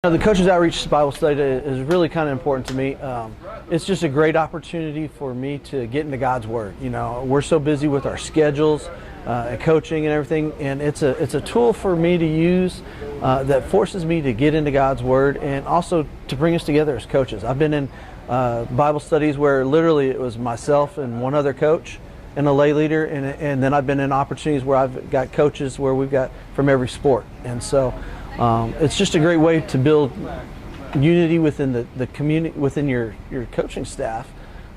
The Coaches Outreach Bible Study is really kind of important to me. It's just a great opportunity for me to get into God's Word. You know, we're so busy with our schedules and coaching and everything, and it's a tool for me to use that forces me to get into God's Word and also to bring us together as coaches. I've been in Bible studies where literally it was myself and one other coach and a lay leader, and then I've been in opportunities where I've got coaches where we've got from every sport. And so it's just a great way to build unity within the community, within your coaching staff,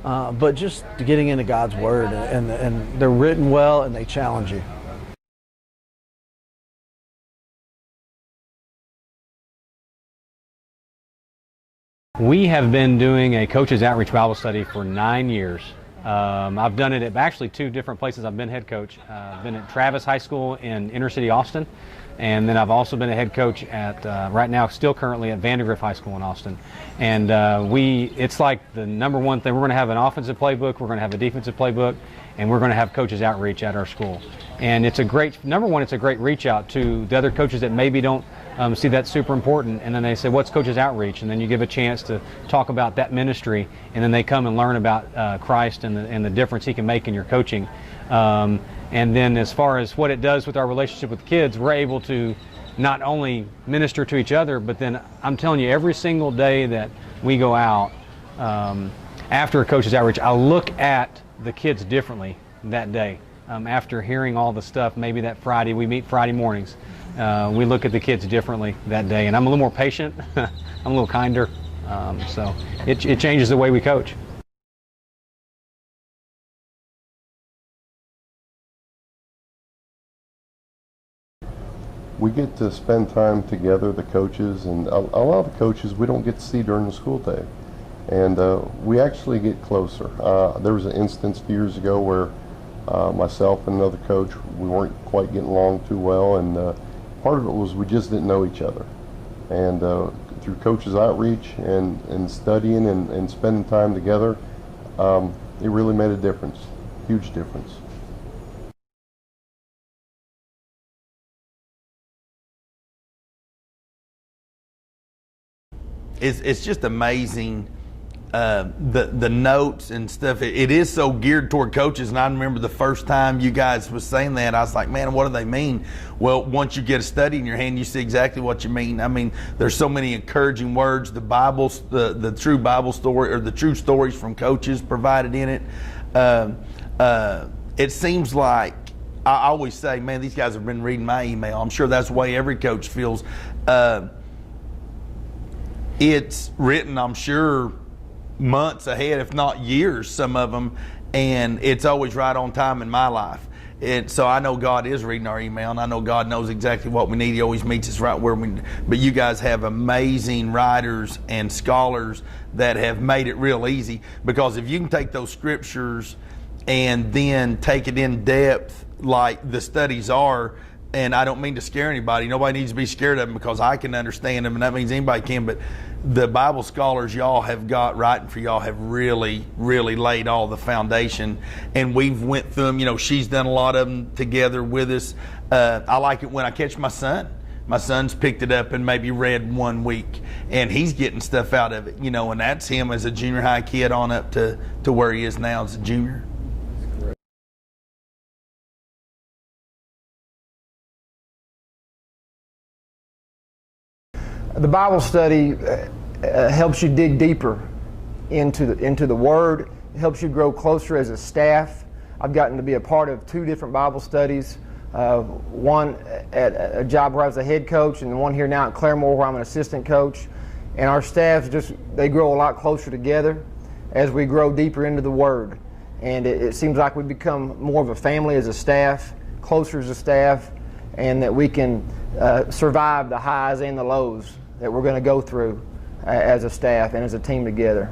but just getting into God's Word, and they're written well and they challenge you. We have been doing a Coaches Outreach Bible Study for 9 years. I've done it at actually 2 different places. I've been head coach. I've been at Travis High School in inner city Austin, and then I've also been a head coach at, right now, still currently at Vandergrift High School in Austin. And it's like the number one thing. We're going to have an offensive playbook, we're going to have a defensive playbook, and we're going to have Coaches Outreach at our school. And it's a great, number one, it's a great reach out to the other coaches that maybe don't see that super important, and then they say, what's Coaches Outreach? And then you give a chance to talk about that ministry, and then they come and learn about Christ and the difference He can make in your coaching. And then as far as what it does with our relationship with kids, we're able to not only minister to each other, but then I'm telling you, every single day that we go out after a Coaches Outreach, I look at the kids differently that day. After hearing all the stuff, maybe that Friday, we meet Friday mornings, we look at the kids differently that day, and I'm a little more patient, I'm a little kinder, so it changes the way we coach. We get to spend time together, the coaches, and a lot of the coaches we don't get to see during the school day, and we actually get closer. There was an instance a few years ago where myself and another coach, we weren't quite getting along too well, and part of it was we just didn't know each other. And through Coaches Outreach and studying and spending time together, it really made a difference, huge difference. It's just amazing. The notes and stuff, it is so geared toward coaches, and I remember the first time you guys was saying that, I was like, man, what do they mean? Well, once you get a study in your hand, you see exactly what you mean. I mean, there's so many encouraging words, the Bible, the true Bible story, or the true stories from coaches provided in it. It seems like, I always say, man, these guys have been reading my email. I'm sure that's the way every coach feels. It's written, I'm sure, months ahead, if not years, some of them, and it's always right on time in my life. And so I know God is reading our email, and I know God knows exactly what we need. He always meets us right where we need. But you guys have amazing writers and scholars that have made it real easy, because if you can take those scriptures and then take it in depth like the studies are, and I don't mean to scare anybody. Nobody needs to be scared of them, because I can understand them, and that means anybody can. But the Bible scholars y'all have got writing for y'all have really, really laid all the foundation. And we've went through them. You know, she's done a lot of them together with us. I like it when I catch my son. My son's picked it up and maybe read 1 week, and he's getting stuff out of it. You know, and that's him as a junior high kid on up to where he is now as a junior. The Bible study helps you dig deeper into the Word. It helps you grow closer as a staff. I've gotten to be a part of 2 different Bible studies. One at a job where I was a head coach, and one here now at Claremore where I'm an assistant coach. And our staffs they grow a lot closer together as we grow deeper into the Word. And it seems like we become more of a family as a staff, closer as a staff, and that we can survive the highs and the lows that we're going to go through as a staff and as a team together.